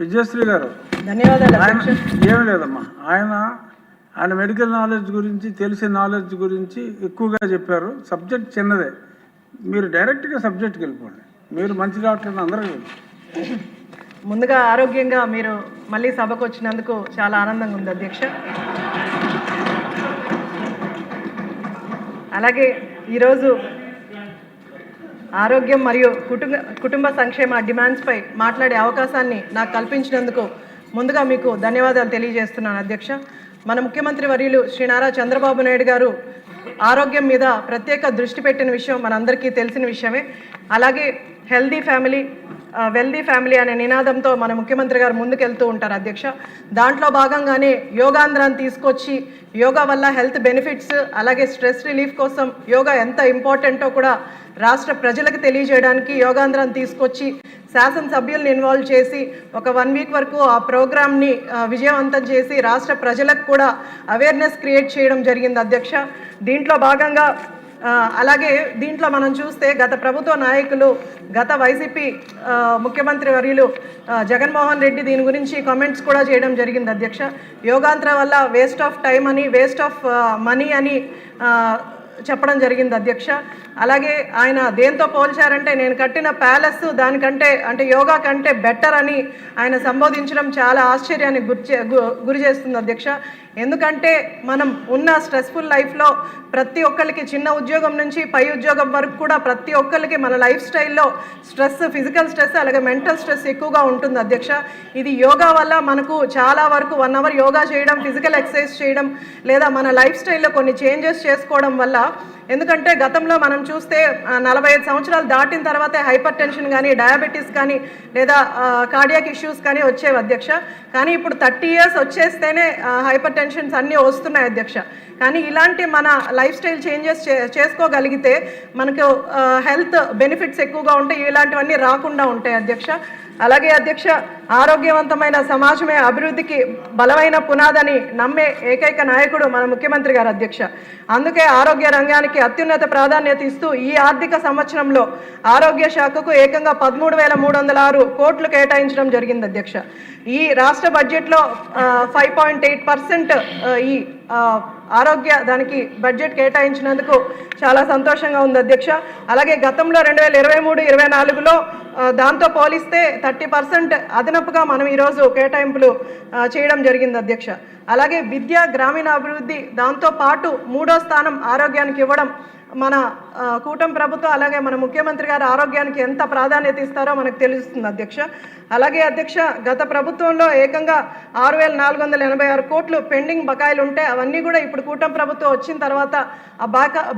విజయశ్రీ గారు ధన్యవాదాలు. ఏమీ లేదమ్మా, ఆయన మెడికల్ నాలెడ్జ్ గురించి, తెలిసిన నాలెడ్జ్ గురించి ఎక్కువగా చెప్పారు. సబ్జెక్ట్ చిన్నదే, మీరు డైరెక్ట్గా సబ్జెక్ట్కి వెళ్ళిపోండి. మీరు మంచి డాక్టర్ అందరూ. ముందుగా ఆరోగ్యంగా మీరు మళ్ళీ సభకు వచ్చినందుకు చాలా ఆనందంగా ఉంది అధ్యక్ష. అలాగే ఈరోజు ఆరోగ్యం మరియు కుటుంబ సంక్షేమ డిమాండ్స్పై మాట్లాడే అవకాశాన్ని నాకు కల్పించినందుకు ముందుగా మీకు ధన్యవాదాలు తెలియజేస్తున్నాను అధ్యక్ష. మన ముఖ్యమంత్రి వర్యులు శ్రీ నారా చంద్రబాబు నాయుడు గారు ఆరోగ్యం మీద ప్రత్యేక దృష్టి పెట్టిన విషయం మనందరికీ తెలిసిన విషయమే. అలాగే హెల్దీ ఫ్యామిలీ వెల్దీ ఫ్యామిలీ అనే నినాదంతో మన ముఖ్యమంత్రి గారు ముందుకెళ్తూ ఉంటారు అధ్యక్ష. దాంట్లో భాగంగానే యోగాంధ్రాన్ని తీసుకొచ్చి యోగా వల్ల హెల్త్ బెనిఫిట్స్, అలాగే స్ట్రెస్ రిలీఫ్ కోసం యోగా ఎంత ఇంపార్టెంటో కూడా రాష్ట్ర ప్రజలకు తెలియజేయడానికి యోగాంధ్రాన్ని తీసుకొచ్చి శాసనసభ్యులను ఇన్వాల్వ్ చేసి ఒక 1 వీక్ వరకు ఆ ప్రోగ్రామ్ని విజయవంతం చేసి రాష్ట్ర ప్రజలకు కూడా అవేర్నెస్ క్రియేట్ చేయడం జరిగింది అధ్యక్ష. దీంట్లో భాగంగా అలాగే దీంట్లో మనం చూస్తే గత ప్రభుత్వ నాయకులు, గత వైసీపీ ముఖ్యమంత్రి వర్యులు జగన్మోహన్ రెడ్డి దీని గురించి కామెంట్స్ కూడా చేయడం జరిగింది అధ్యక్ష. యోగాంధ్ర వల్ల వేస్ట్ ఆఫ్ టైం అని, వేస్ట్ ఆఫ్ మనీ అని చెప్పడం జరిగింది అధ్యక్ష. అలాగే ఆయన దేంతో పోల్చారంటే, నేను కట్టిన ప్యాలెస్ దానికంటే అంటే యోగా కంటే బెటర్ అని ఆయన సంబోధించడం చాలా ఆశ్చర్యాన్ని గురి చేస్తుంది అధ్యక్ష. ఎందుకంటే మనం ఉన్న స్ట్రెస్ఫుల్ లైఫ్లో ప్రతి ఒక్కరికి, చిన్న ఉద్యోగం నుంచి పై ఉద్యోగం వరకు కూడా ప్రతి ఒక్కరికి మన లైఫ్ స్టైల్లో స్ట్రెస్, ఫిజికల్ స్ట్రెస్ అలాగే మెంటల్ స్ట్రెస్ ఎక్కువగా ఉంటుంది అధ్యక్ష. ఇది యోగా వల్ల మనకు చాలా వరకు 1 అవర్ యోగా చేయడం, ఫిజికల్ ఎక్సర్సైజ్ చేయడం, లేదా మన లైఫ్ స్టైల్లో కొన్ని చేంజెస్ చేసుకోవడం వల్ల, ఎందుకంటే గతంలో మనం చూస్తే 45 సంవత్సరాలు దాటిన తర్వాతే హైపర్ టెన్షన్ కానీ, డయాబెటీస్ కానీ, లేదా కార్డియాక్ ఇష్యూస్ కానీ వచ్చేవి అధ్యక్ష. కానీ ఇప్పుడు 30 ఇయర్స్ వచ్చేస్తేనే హైపర్ టెన్షన్స్ అన్నీ వస్తున్నాయి అధ్యక్ష. కానీ ఇలాంటి మన లైఫ్ స్టైల్ చేంజెస్ చేసుకోగలిగితే మనకు హెల్త్ బెనిఫిట్స్ ఎక్కువగా ఉంటాయి, ఇలాంటివన్నీ రాకుండా ఉంటాయి అధ్యక్ష. అలాగే అధ్యక్ష, ఆరోగ్యవంతమైన సమాజమే అభివృద్ధికి బలమైన పునాదని నమ్మే ఏకైక నాయకుడు మన ముఖ్యమంత్రి గారు అధ్యక్ష. అందుకే ఆరోగ్య రంగానికి అత్యున్నత ప్రాధాన్యత ఇస్తూ ఈ ఆర్థిక సంవత్సరంలో ఆరోగ్య శాఖకు ఏకంగా 13,306 కోట్లు కేటాయించడం జరిగింది అధ్యక్ష. ఈ రాష్ట్ర బడ్జెట్లో 5.8% ఈ ఆరోగ్య దానికి బడ్జెట్ కేటాయించినందుకు చాలా సంతోషంగా ఉంది అధ్యక్ష. అలాగే గతంలో 2023-24లో దాంతో పోలిస్తే 30% అదనపుగా మనం ఈరోజు కేటాయింపులు చేయడం జరిగింది అధ్యక్ష. అలాగే విద్య, గ్రామీణాభివృద్ధి, దాంతోపాటు 3వ స్థానం ఆరోగ్యానికి ఇవ్వడం మన కూటమి ప్రభుత్వం, అలాగే మన ముఖ్యమంత్రి గారు ఆరోగ్యానికి ఎంత ప్రాధాన్యత ఇస్తారో మనకు తెలుస్తుంది అధ్యక్ష. అలాగే అధ్యక్ష, గత ప్రభుత్వంలో ఏకంగా 6,486 కోట్లు పెండింగ్ బకాయిలు ఉంటే అవన్నీ కూడా ఇప్పుడు కూటమి ప్రభుత్వం వచ్చిన తర్వాత ఆ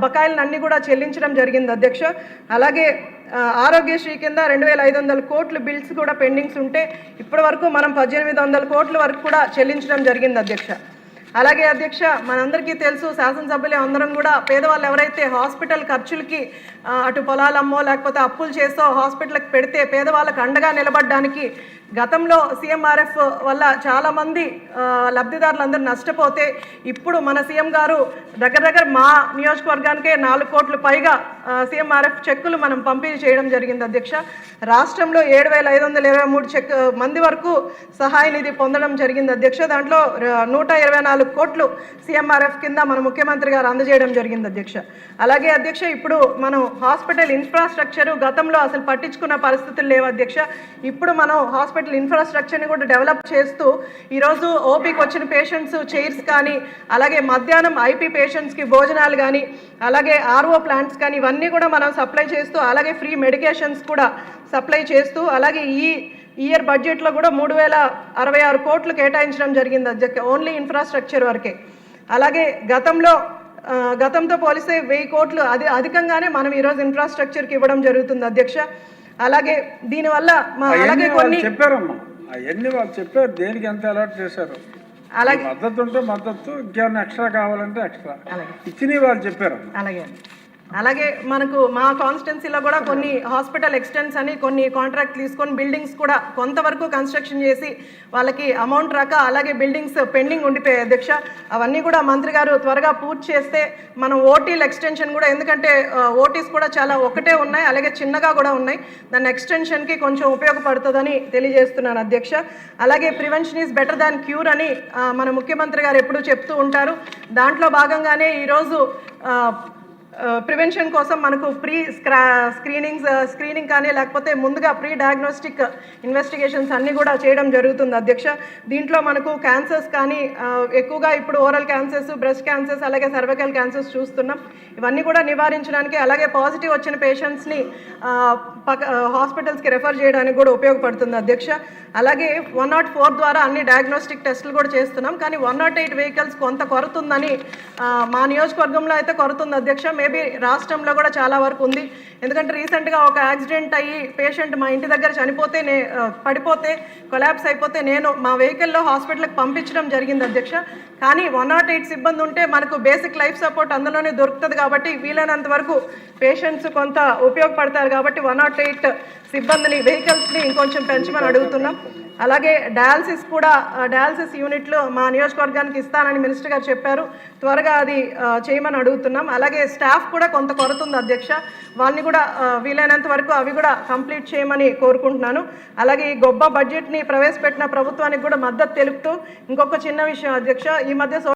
బకాయిలన్నీ కూడా చెల్లించడం జరిగింది అధ్యక్ష. అలాగే ఆరోగ్యశ్రీ కింద 2,500 కోట్లు బిల్స్ కూడా పెండింగ్స్ ఉంటే ఇప్పటి వరకు మనం 1,800 కోట్ల వరకు కూడా చెల్లించడం జరిగింది అధ్యక్ష. అలాగే అధ్యక్ష, మనందరికీ తెలుసు, శాసనసభ్యులు అందరం కూడా పేదవాళ్ళు ఎవరైతే హాస్పిటల్ ఖర్చులకి అటు పొలాలమ్మో లేకపోతే అప్పులు చేసో హాస్పిటల్కి పెడితే పేదవాళ్ళకి అండగా నిలబడడానికి గతంలో సీఎంఆర్ఎఫ్ వల్ల చాలామంది లబ్ధిదారులందరూ నష్టపోతే ఇప్పుడు మన సీఎం గారు దగ్గర మా నియోజకవర్గానికే 4 కోట్ల పైగా సీఎంఆర్ఎఫ్ చెక్కులు మనం పంపిణీ చేయడం జరిగింది అధ్యక్ష. రాష్ట్రంలో 7,523 మంది వరకు సహాయ నిధి పొందడం జరిగింది అధ్యక్ష. దాంట్లో 124 కోట్లు సీఎంఆర్ఎఫ్ కింద మన ముఖ్యమంత్రి గారు అందజేయడం జరిగింది అధ్యక్ష. అలాగే అధ్యక్ష, ఇప్పుడు మనం హాస్పిటల్ ఇన్ఫ్రాస్ట్రక్చరు గతంలో అసలు పట్టించుకున్న పరిస్థితులు లేవు అధ్యక్ష. ఇప్పుడు మనం హాస్పిటల్ ఇన్ఫ్రాస్ట్రక్చర్ని కూడా డెవలప్ చేస్తూ ఈరోజు ఓపీకి వచ్చిన పేషెంట్స్ చైర్స్ కానీ, అలాగే మధ్యాహ్నం ఐపీ పేషెంట్స్కి భోజనాలు కానీ, అలాగే ఆర్ఓ ప్లాంట్స్ కానీ ఇవన్నీ కూడా మనం సప్లై చేస్తూ, అలాగే ఫ్రీ మెడికేషన్స్ కూడా సప్లై చేస్తూ, అలాగే ఈ ఇయర్ బడ్జెట్లో కూడా 3,066 కోట్లు కేటాయించడం జరిగింది అధ్యక్ష, ఓన్లీ ఇన్ఫ్రాస్ట్రక్చర్ వరకే. అలాగే గతంతో పోలిస్తే 1000 కోట్లు అధికంగానే మనం ఈరోజు ఇన్ఫ్రాస్ట్రక్చర్కి ఇవ్వడం జరుగుతుంది అధ్యక్ష. అలాగే దీనివల్ల అలాగే కొన్ని చెప్పారమ్మా, అవన్నీ వాళ్ళు చెప్పారు, దేనికి ఎంత అలాట్ చేశారు. అలాగే మద్దతు ఉంటే మద్దతు, ఇంకేమైనా ఎక్స్ట్రా కావాలంటే ఎక్స్ట్రా ఇచ్చినవి వాళ్ళు చెప్పారు. అలాగే అలాగే మనకు మా కాన్స్టిట్యున్సీలో కూడా కొన్ని హాస్పిటల్ ఎక్స్టెన్స్ అని కొన్ని కాంట్రాక్ట్ తీసుకొని బిల్డింగ్స్ కూడా కొంతవరకు కన్స్ట్రక్షన్ చేసి వాళ్ళకి అమౌంట్ రాక అలాగే బిల్డింగ్స్ పెండింగ్ ఉండిపోయాయి అధ్యక్ష. అవన్నీ కూడా మంత్రి గారు త్వరగా పూర్తి చేస్తే మనం ఓటీల ఎక్స్టెన్షన్ కూడా, ఎందుకంటే ఓటీస్ కూడా చాలా ఒకటే ఉన్నాయి, అలాగే చిన్నగా కూడా ఉన్నాయి, దాని ఎక్స్టెన్షన్కి కొంచెం ఉపయోగపడుతుందని తెలియజేస్తున్నాను అధ్యక్ష. అలాగే prevention is better than cure అని మన ముఖ్యమంత్రి గారు ఎప్పుడూ చెప్తూ ఉంటారు. దాంట్లో భాగంగానే ఈరోజు ప్రివెన్షన్ కోసం మనకు స్క్రీనింగ్ కానీ లేకపోతే ముందుగా ప్రీ డయాగ్నోస్టిక్ ఇన్వెస్టిగేషన్స్ అన్నీ కూడా చేయడం జరుగుతుంది అధ్యక్ష. దీంట్లో మనకు క్యాన్సర్స్ కానీ ఎక్కువగా ఇప్పుడు ఓరల్ క్యాన్సర్స్, బ్రెస్ట్ క్యాన్సర్స్, అలాగే సర్వైకల్ క్యాన్సర్స్ చూస్తున్నాం. ఇవన్నీ కూడా నివారించడానికి, అలాగే పాజిటివ్ వచ్చిన పేషెంట్స్ని హాస్పిటల్స్కి రెఫర్ చేయడానికి కూడా ఉపయోగపడుతుంది అధ్యక్ష. అలాగే 104 ద్వారా అన్ని డయాగ్నోస్టిక్ టెస్టులు కూడా చేస్తున్నాం. కానీ 108 వెహికల్స్ కొంత కొరత ఉందని మా నియోజకవర్గంలో అయితే కొరత ఉంది అధ్యక్ష. మేబీ రాష్ట్రంలో కూడా చాలా వరకు ఉంది. ఎందుకంటే రీసెంట్గా ఒక యాక్సిడెంట్ అయ్యి పేషెంట్ మా ఇంటి దగ్గర చనిపోతే పడిపోతే కొలాప్స్ అయిపోతే నేను మా వెహికల్లో హాస్పిటల్కి పంపించడం జరిగింది అధ్యక్ష. కానీ 108 సిబ్బంది ఉంటే మనకు బేసిక్ లైఫ్ సపోర్ట్ అందులోనే దొరుకుతుంది కాబట్టి వీలైనంత వరకు పేషెంట్స్ కొంత ఉపయోగపడతారు కాబట్టి 108 సిబ్బందిని, వెహికల్స్ని ఇంకొంచెం పెంచమని అడుగుతున్నాం. అలాగే డయాలసిస్ యూనిట్లు మా నియోజకవర్గానికి ఇస్తానని మినిస్టర్ గారు చెప్పారు. త్వరగా అది చేయమని అడుగుతున్నాం. అలాగే స్టాఫ్ కూడా కొంత కొరత ఉంది అధ్యక్ష. వాళ్ళని కూడా వీలైనంత వరకు అవి కూడా కంప్లీట్ చేయమని కోరుకుంటున్నాను. అలాగే ఈ గొప్ప బడ్జెట్ని ప్రవేశపెట్టిన ప్రభుత్వానికి కూడా మద్దతు తెలుపుతూ ఇంకొక చిన్న విషయం అధ్యక్ష, ఈ మధ్య